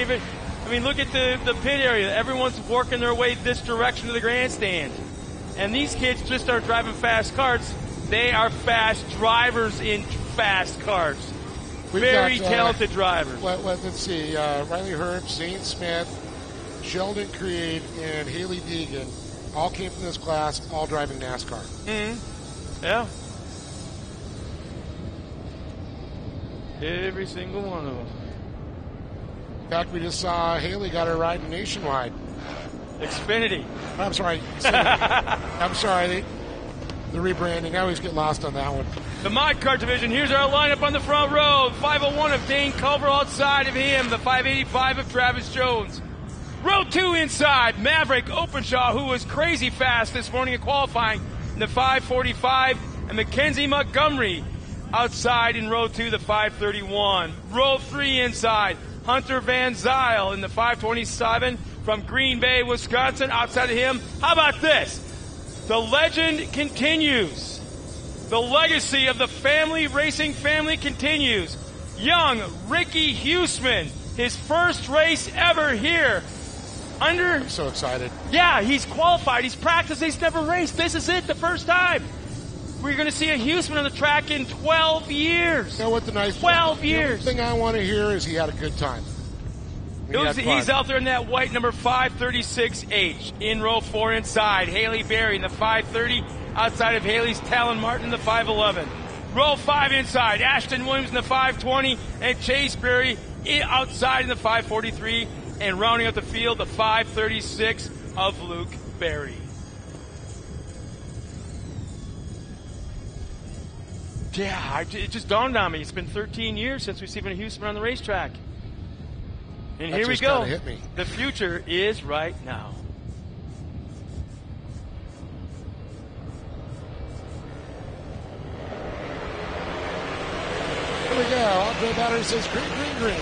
David. I mean, look at the pit area. Everyone's working their way this direction to the grandstand. And these kids just aren't driving fast karts. They are fast drivers in fast karts. Very talented drivers. Let's see. Riley Herbst, Zane Smith, Sheldon Creed, and Haley Deegan all came from this class, all driving NASCAR. Mm-hmm. Yeah. Every single one of them. In fact, we just saw Haley got her ride in Nationwide. Xfinity. I'm sorry. I'm sorry. The rebranding. I always get lost on that one. The Mod Kart division. Here's our lineup on the front row. 501 of Dane Culver outside of him. The 585 of Travis Jones. Row 2 inside. Maverick Openshaw, who was crazy fast this morning in qualifying, in the 545. And Mackenzie Montgomery outside in row 2, the 531. Row 3 inside. Hunter Van Zyl in the 527 from Green Bay, Wisconsin. Outside of him, how about this? The legend continues. The legacy of the family racing family continues. Young Ricky Huseman, his first race ever here. I'm so excited. Yeah, he's qualified. He's practiced. He's never raced. This is it, the first time. We're going to see a Huseman on the track in 12 years. You know what the nice 12 years. The thing I want to hear is he had a good time. He's out there in that white number 536H in row 4 inside. Haley Berry in the 530. Outside of Haley's Talon Martin in the 511. Row 5 inside. Ashton Williams in the 520. And Chase Berry outside in the 543. And rounding out the field, the 536 of Luke Berry. Yeah, it just dawned on me. It's been 13 years since we've seen a Huseman on the racetrack. And here we go. Hit me. The future is right now. Here we go. Andre Batter says green, green, green.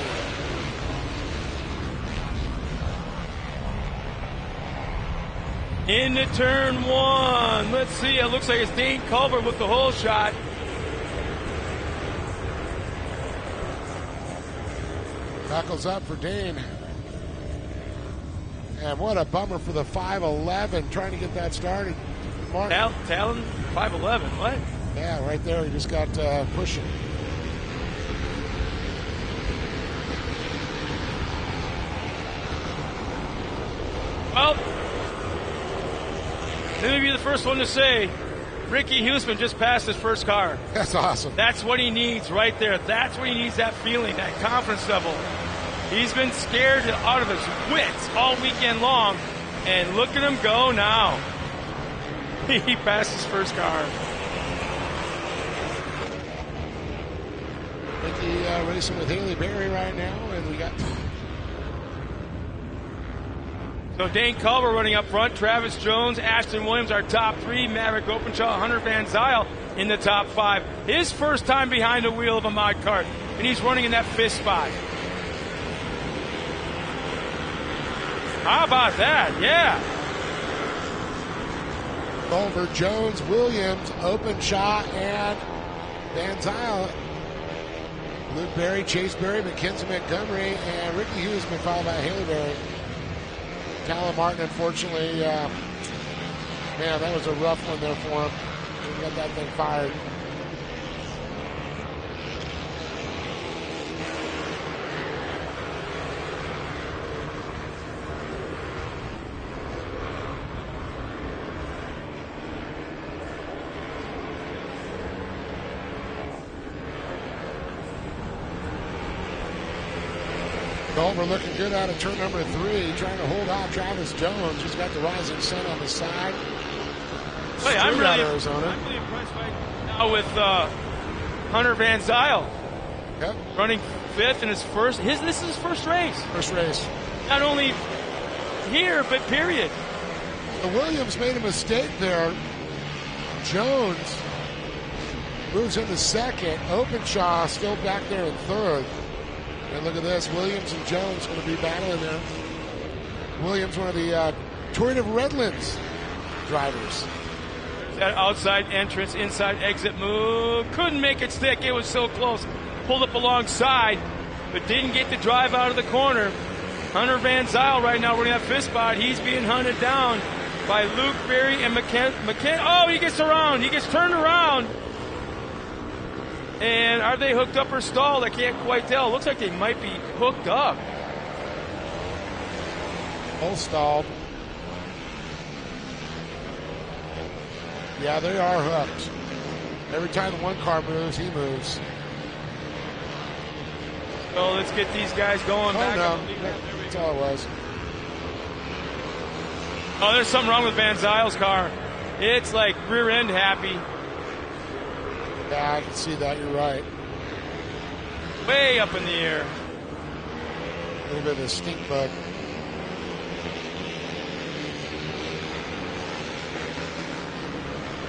Into turn 1. Let's see. It looks like it's Dane Culver with the hole shot. Tackles up for Dane. And what a bummer for the 511 trying to get that started. Talon 511, what? Yeah, right there. He just got pushing. Well, let me be the first one to say, Ricky Huseman just passed his first car. That's awesome. That's what he needs right there. That's what he needs, that feeling, that confidence level. He's been scared out of his wits all weekend long, and look at him go now. He passed his first car. Ricky racing with Haley Berry right now, and we got... So Dane Culver running up front, Travis Jones, Ashton Williams, our top 3, Maverick Openshaw, Hunter Van Zyl in the top 5. His first time behind the wheel of a mod kart, and he's running in that 5th spot. How about that? Yeah. Culver, Jones, Williams, Openshaw, and Van Zyl. Luke Berry, Chase Berry, Mackenzie Montgomery, and Ricky Huseman followed by Haley Berry. Talon Martin, unfortunately, man, that was a rough one there for him. He got that thing fired. Culver looking good out of turn number 3, trying to hold out Travis Jones. He's got the rising sun on the side. Hey, I'm really impressed right now with Hunter Van Zyl. Yep. Running 5th in his first. This is his first race. First race. Not only here, but period. The Williams made a mistake there. Jones moves into 2nd. Openshaw still back there in 3rd. And look at this, Williams and Jones going to be battling there. Williams, one of the Toyota Redlands drivers. That outside entrance, inside exit move. Couldn't make it stick. It was so close. Pulled up alongside, but didn't get the drive out of the corner. Hunter Van Zyl right now running that fist spot. He's being hunted down by Luke Berry and oh, he gets around. He gets turned around. And are they hooked up or stalled? I can't quite tell. Looks like they might be hooked up. Both stalled. Yeah, they are hooked. Every time the one car moves, he moves. So let's get these guys going back. No. That's all it was. Oh, there's something wrong with Van Zyl's car. It's like rear end happy. Yeah, I can see that. You're right. Way up in the air. A little bit of a stink bug.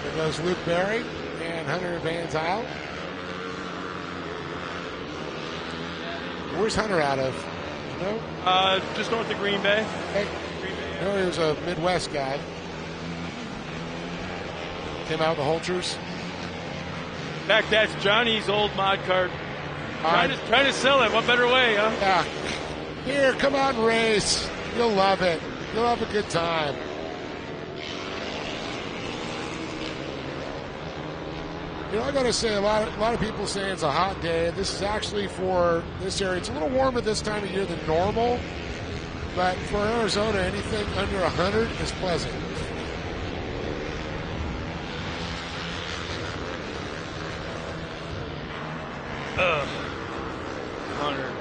There goes Luke Berry and Hunter Van Zyl. Where's Hunter out of? You know? Just north of Green Bay. Hey. No, he was a Midwest guy. Came out with the Holchers. In fact, that's Johnny's old mod card. Trying to sell it. What better way, huh? Yeah. Here, come out and race. You'll love it. You'll have a good time. You know, I got to say, a lot of people say it's a hot day. This is actually for this area. It's a little warmer this time of year than normal, but for Arizona, anything under 100 is pleasant. Hunter.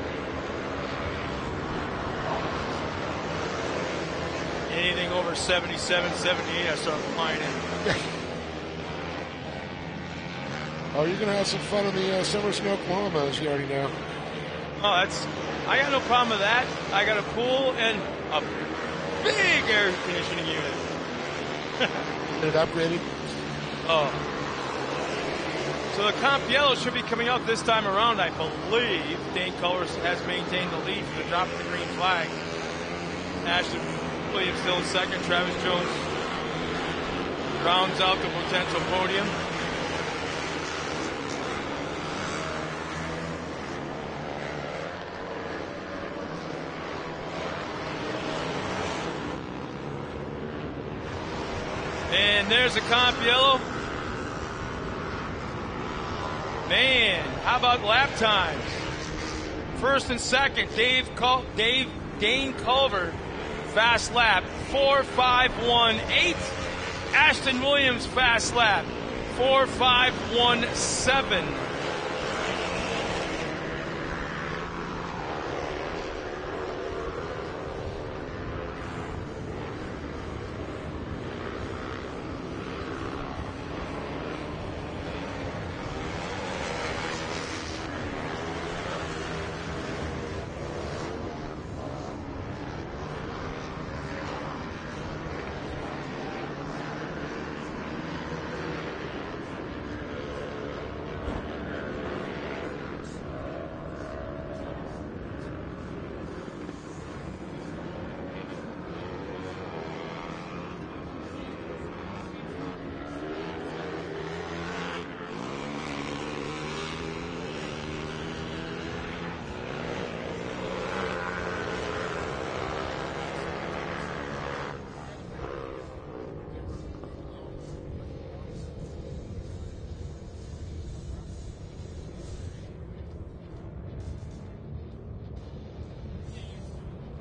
Anything over 77, 78, I start flying in. Oh, you're going to have some fun in the summer snow Oklahomas, you already know. Oh, I got no problem with that. I got a pool and a big air conditioning unit. Get it upgraded? Oh. So the comp yellow should be coming out this time around, I believe. Dane Colors has maintained the lead for the drop of the green flag. Ashton Williams still in second. Travis Jones rounds out the potential podium. And there's a comp yellow. Man, how about lap times? First and second, Dane Culver, fast lap, 4.518. Ashton Williams, fast lap, 4.517.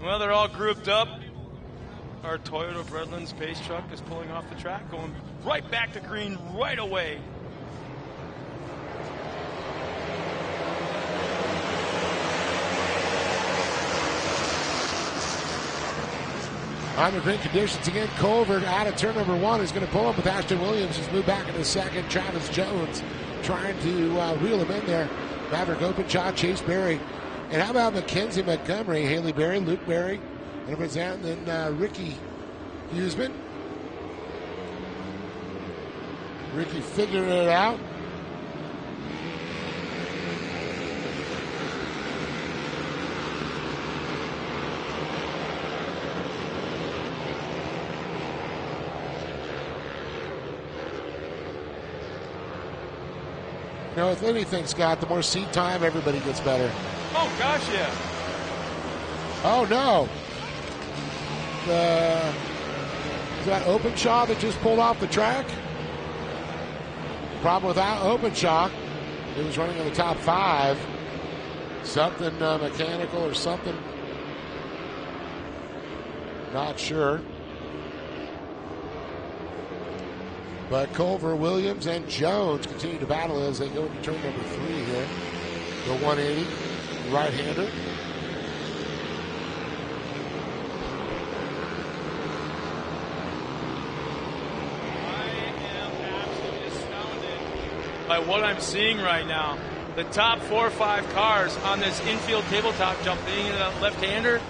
Well, they're all grouped up. Our Toyota Redlands pace truck is pulling off the track, going right back to green right away. On the green conditions again, Culver out of turn number one is going to pull up with Ashton Williams. He's moved back into second. Travis Jones trying to reel him in there. Maverick Openshot, Chase Berry. And how about Mackenzie Montgomery, Haley Berry, Luke Berry, and then Ricky Huseman. Ricky figuring it out. You know, if anything, Scott, the more seat time, everybody gets better. Oh, gosh, yeah. Oh, no. Is that Openshaw that just pulled off the track? Problem with that Openshaw, he was running in the top 5. Something mechanical or something. Not sure. But Culver, Williams, and Jones continue to battle as they go into turn number 3 here. The 180 right-hander. By what I'm seeing right now. The top 4 or 5 cars on this infield tabletop jump, being a left-hander,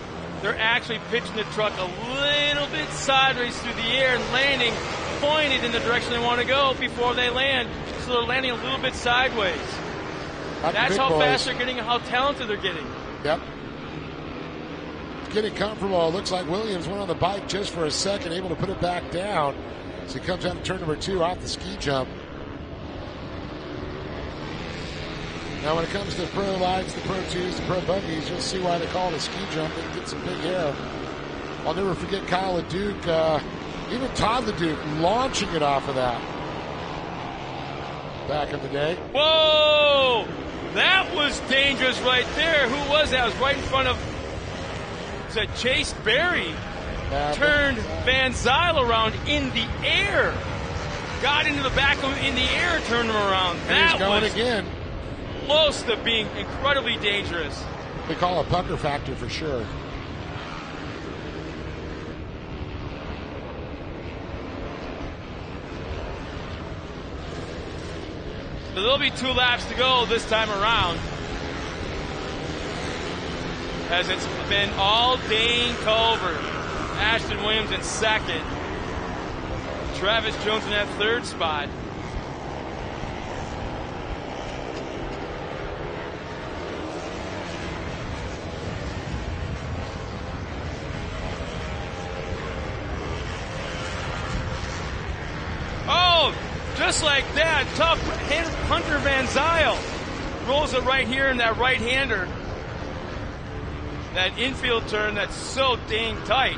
they're actually pitching the truck a little bit sideways through the air and landing pointed in the direction they want to go before they land. So they're landing a little bit sideways. That's how fast they're getting and how talented they're getting. Yep. It's getting comfortable. It looks like Williams went on the bike just for a second, able to put it back down. So he comes out of turn number 2 off the ski jump. Now, when it comes to pro lights, the pro 2s, the pro buggies, you'll see why they call it a ski jump. They get some big air. I'll never forget Kyle LeDuc, even Todd LeDuc, launching it off of that back in the day. Whoa! That was dangerous right there. Who was that? It was right in front of Chase Berry. Turned Van Zyl around in the air. Got into the back of him in the air, turned him around. And he's going again. Close to being incredibly dangerous. They call a pucker factor for sure. So there'll be 2 laps to go this time around. As it's been all Dane Culver. Ashton Williams in second. Travis Jones in that 3rd spot. Just like that, tough Hunter Van Zyl rolls it right here in that right-hander. That infield turn that's so dang tight.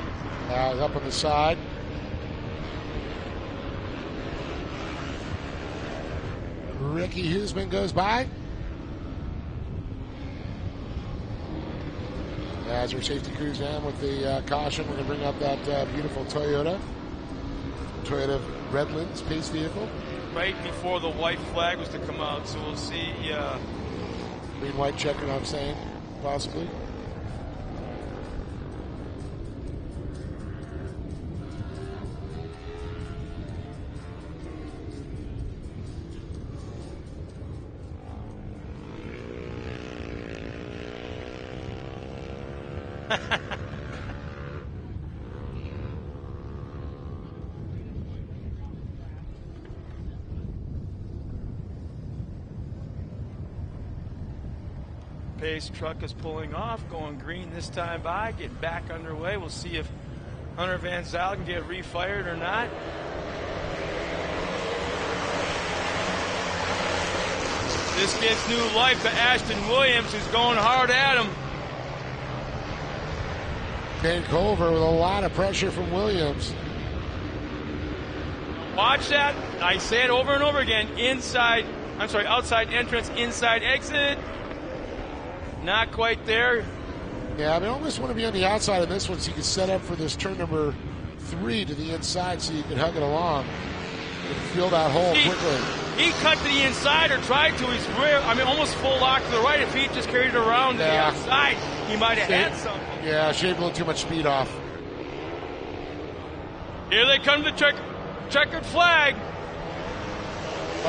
Up on the side. Ricky Huseman goes by. As our safety crews down with the caution, we're going to bring up that beautiful Toyota Redlands pace vehicle. Right before the white flag was to come out, so we'll see. Green white checker, I'm saying, possibly. Pace truck is pulling off, going green this time by, getting back underway. We'll see if Hunter Van Zyl can get refired or not. This gives new life to Ashton Williams, who's going hard at him. Dane Culver with a lot of pressure from Williams. Watch that. I say it over and over again. Outside entrance, inside exit. Not quite there. Yeah, I almost want to be on the outside of this one so you can set up for this turn number 3 to the inside so you can hug it along and feel that hole quickly. He cut to the inside or tried to. He's almost full lock to the right. If he just carried it around to the outside, he might have had something. Yeah, shaved a little too much speed off. Here they come to the checkered flag.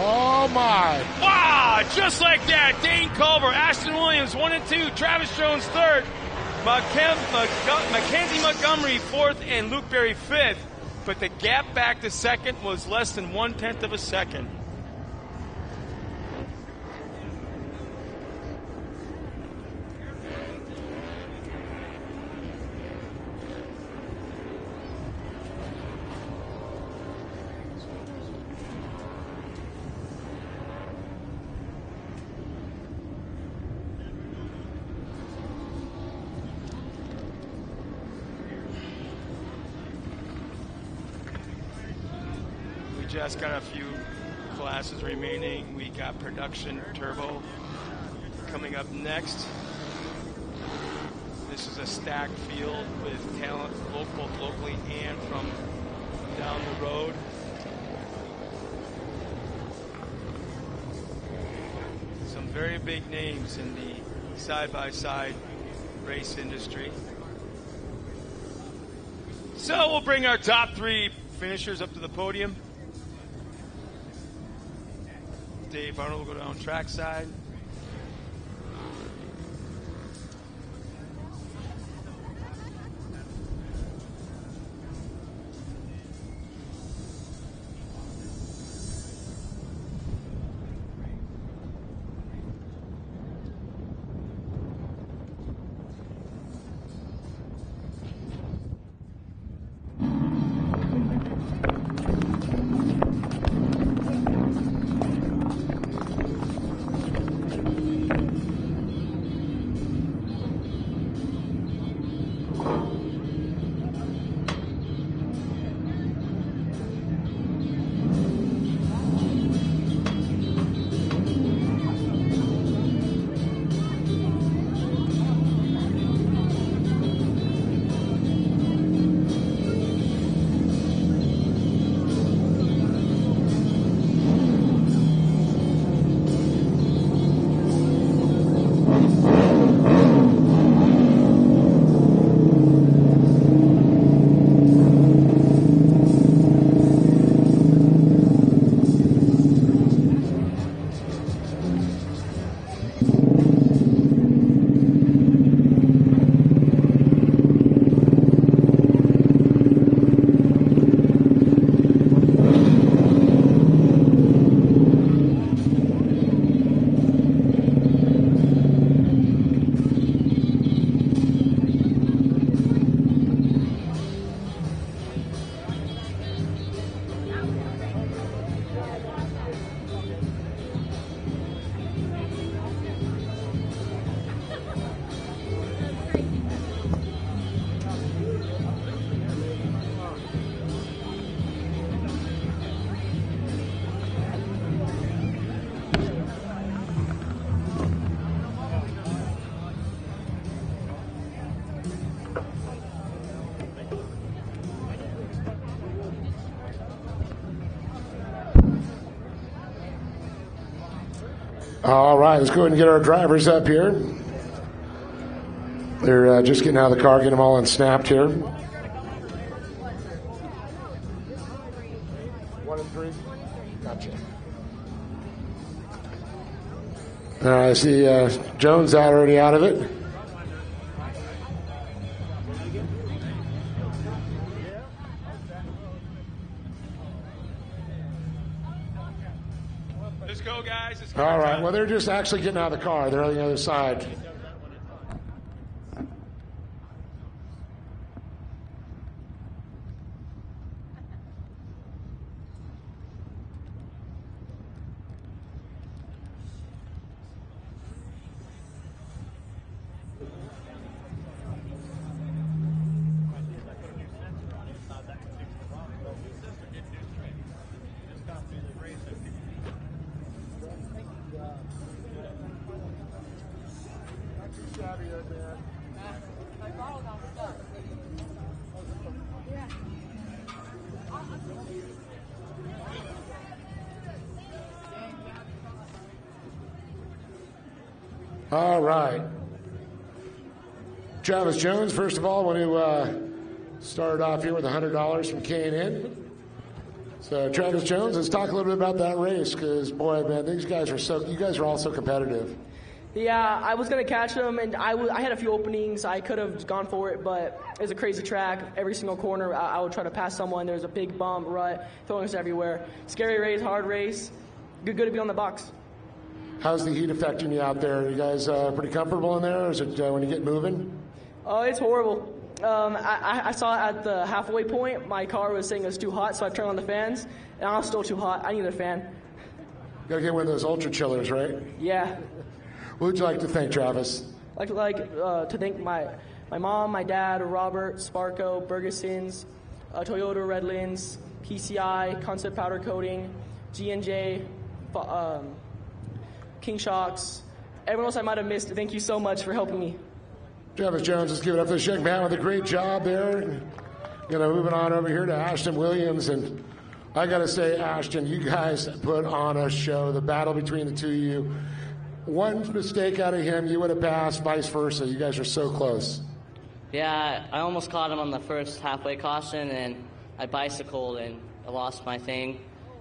Oh, my. Wow, just like that. Dane Culver, Ashton Williams, 1 and 2. Travis Jones, 3rd. Mackenzie Montgomery, 4th. And Luke Berry, 5th. But the gap back to 2nd was less than 1/10 of a second. just got a few classes remaining. We got production turbo coming up next. This is a stacked field with talent both locally and from down the road. Some very big names in the side-by-side race industry. So we'll bring our top 3 finishers up to the podium. Dave Arnold will go down trackside. All right, let's go ahead and get our drivers up here. They're just getting out of the car, getting them all unsnapped here. 1 and 3. Gotcha. I see Jones already out of it. Let's go, guys. All right, well, they're just actually getting out of the car. They're on the other side. All right. Travis Jones, first of all, want to start off here with $100 from K&N. So, Travis Jones, let's talk a little bit about that race because, boy, man, you guys are all so competitive. Yeah, I was going to catch them, and I had a few openings. I could have gone for it, but it was a crazy track. Every single corner, I would try to pass someone. There was a big bump, rut, throwing us everywhere. Scary race, hard race. Good to be on the box. How's the heat affecting you out there? Are you guys pretty comfortable in there, or is it when you get moving? Oh, it's horrible. I saw at the halfway point, my car was saying it was too hot, so I turned on the fans, and I was still too hot. I need a fan. You gotta get one of those ultra chillers, right? Yeah. What would you like to thank, Travis? I'd like to thank my mom, my dad, Robert, Sparko, Bergesons, Toyota Redlands, PCI, Concept Powder Coating, G&J, King Shocks. Everyone else I might have missed, thank you so much for helping me. Travis Jones, let's give it up to the young man with a great job there. Moving on over here to Ashton Williams. And I got to say, Ashton, you guys put on a show. The battle between the two of you. One mistake out of him, you would have passed, vice versa. You guys are so close. Yeah, I almost caught him on the first halfway caution, and I bicycled and I lost my thing.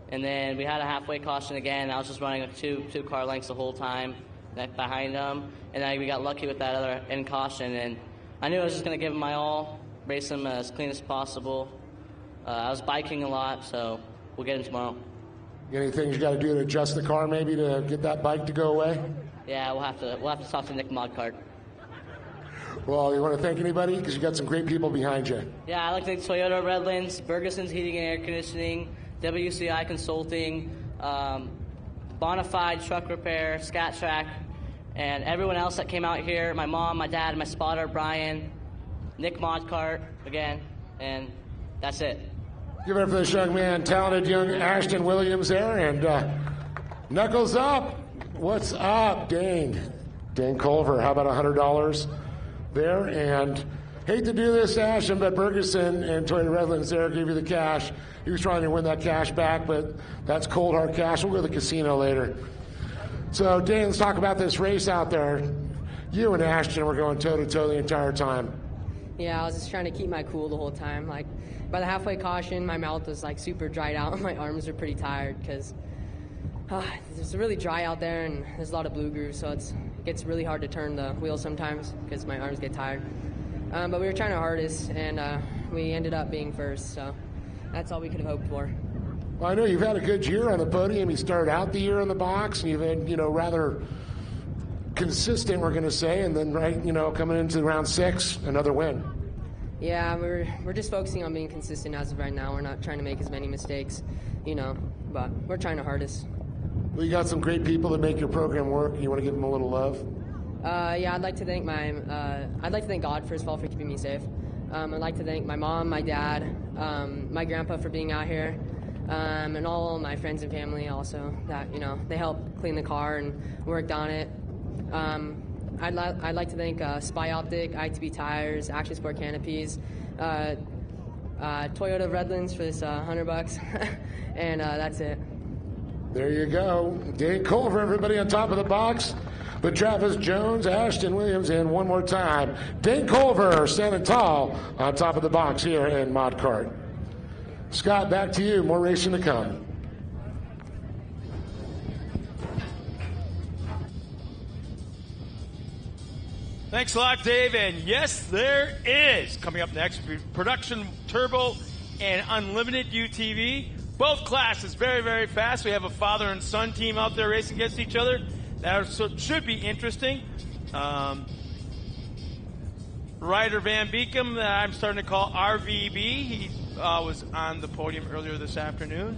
And then we had a halfway caution again. I was just running two car lengths the whole time behind him. And then we got lucky with that other end caution. And I knew I was just going to give him my all, race him as clean as possible. I was biking a lot, so we'll get him tomorrow. Any things you got to do to adjust the car maybe to get that bike to go away? Yeah, we'll have to talk to Nick KART. Well, you want to thank anybody? Because you got some great people behind you. Yeah, I'd like to thank Toyota Redlands, Bergeson's Heating and Air Conditioning, WCI Consulting, Bonafide Truck Repair, Scat Track, and everyone else that came out here. My mom, my dad, my spotter, Brian, Nick KART again, and that's it. Give it up for this young man, talented young Ashton Williams there, and knuckles up. What's up, Dane? Dane Culver, how about $100 there? And hate to do this, Ashton, but Bergeson and Toyota Redlands there gave you the cash. He was trying to win that cash back, but that's cold hard cash. We'll go to the casino later. So, Dane, let's talk about this race out there. You and Ashton were going toe-to-toe the entire time. Yeah, I was just trying to keep my cool the whole time. Like, by the halfway caution, my mouth was like super dried out and my arms were pretty tired because it's really dry out there and there's a lot of blue grooves, so it gets really hard to turn the wheel sometimes because my arms get tired. But we were trying our hardest, and we ended up being first, so that's all we could have hoped for. Well, I know you've had a good year on the podium. You started out the year in the box, and you've been, rather consistent, we're going to say, and then, coming into round 6, another win. Yeah, we're just focusing on being consistent as of right now. We're not trying to make as many mistakes, but we're trying our hardest. Well, you got some great people that make your program work. You want to give them a little love? Yeah, I'd like to thank God, first of all, for keeping me safe. I'd like to thank my mom, my dad, my grandpa for being out here, and all my friends and family also that, they helped clean the car and worked on it. I'd like to thank Spy Optic, ITB Tires, Action Sport Canopies, Toyota Redlands for this $100, and that's it. There you go. Dane Culver, everybody on top of the box. But Travis Jones, Ashton Williams, and one more time, Dane Culver standing tall on top of the box here in Mod Kart. Scott, back to you. More racing to come. Thanks a lot, Dave. And yes, there is. Coming up next, Production Turbo and Unlimited UTV. Both classes very, very fast. We have a father and son team out there racing against each other. That should be interesting. Ryder Van Beekum, that I'm starting to call RVB. He was on the podium earlier this afternoon.